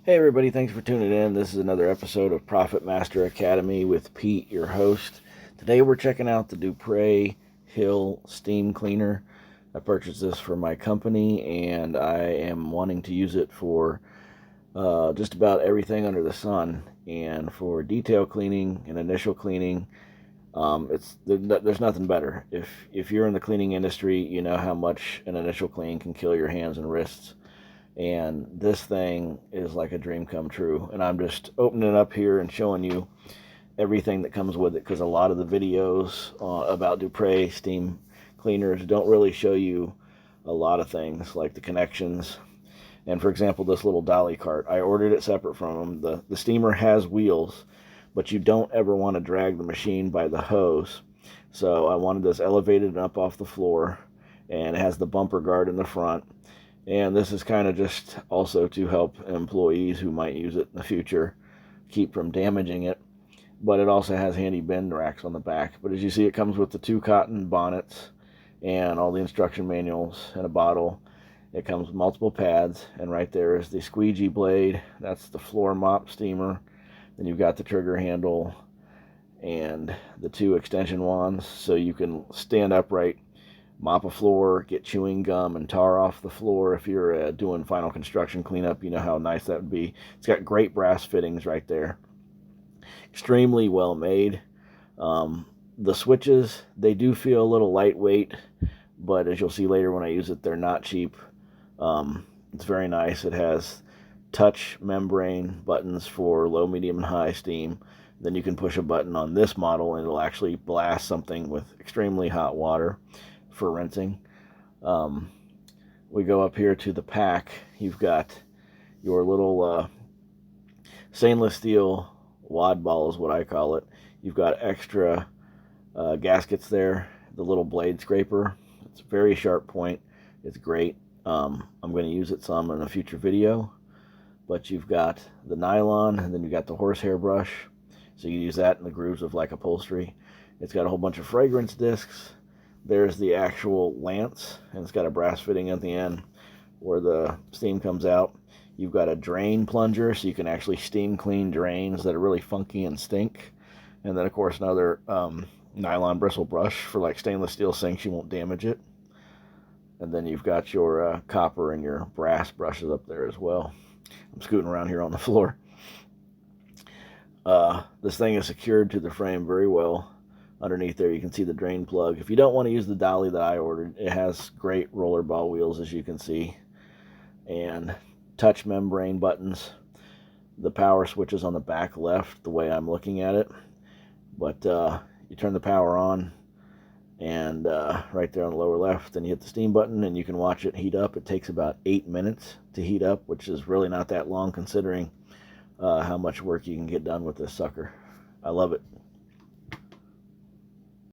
Hey everybody, thanks for tuning in. This is another episode of Profit Master Academy with Pete, your host. Today we're checking out the Dupray Hill Steam Cleaner. I purchased this for my company and I am wanting to use it for just about everything under the sun. And for detail cleaning and initial cleaning, there's nothing better. If you're in the cleaning industry, you know how much an initial clean can kill your hands and wrists. And this thing is like a dream come true. And I'm just opening it up here and showing you everything that comes with it, because a lot of the videos about Dupray Steam Cleaners don't really show you a lot of things like the connections. And for example, this little dolly cart, I ordered it separate from them. The steamer has wheels, but you don't ever want to drag the machine by the hose. So I wanted this elevated up off the floor, and it has the bumper guard in the front. And this is kind of just also to help employees who might use it in the future keep from damaging it. But it also has handy bend racks on the back. But as you see, it comes with the 2 cotton bonnets and all the instruction manuals and a bottle. It comes with multiple pads, and right there is the squeegee blade. That's the floor mop steamer. Then you've got the trigger handle and the 2 extension wands, so you can stand upright, mop a floor, get chewing gum and tar off the floor. If you're doing final construction cleanup, you know how nice that would be. It's got great brass fittings right there. Extremely well made. The switches, they do feel a little lightweight, but as you'll see later when I use it, they're not cheap. It's very nice. It has touch membrane buttons for low, medium, and high steam. Then you can push a button on this model and it'll actually blast something with extremely hot water for rinsing. We go up here to the pack. You've got your little stainless steel wad ball is what I call it. You've got extra gaskets there, the little blade scraper. It's a very sharp point. It's great. I'm going to use it some in a future video. But you've got the nylon, and then you've got the horsehair brush, so you use that in the grooves of like upholstery. It's got a whole bunch of fragrance discs. There's the actual lance, and it's got a brass fitting at the end where the steam comes out. You've got a drain plunger, so you can actually steam clean drains that are really funky and stink. And then, of course, another nylon bristle brush for like stainless steel sinks. You won't damage it. And then you've got your copper and your brass brushes up there as well. I'm scooting around here on the floor. This thing is secured to the frame very well. Underneath there you can see the drain plug. If you don't want to use the dolly that I ordered, it has great rollerball wheels, as you can see, and touch membrane buttons. The power switch is on the back left, the way I'm looking at it. But you turn the power on, and right there on the lower left, then you hit the steam button and you can watch it heat up. It takes about 8 minutes to heat up, which is really not that long considering how much work you can get done with this sucker. I love it.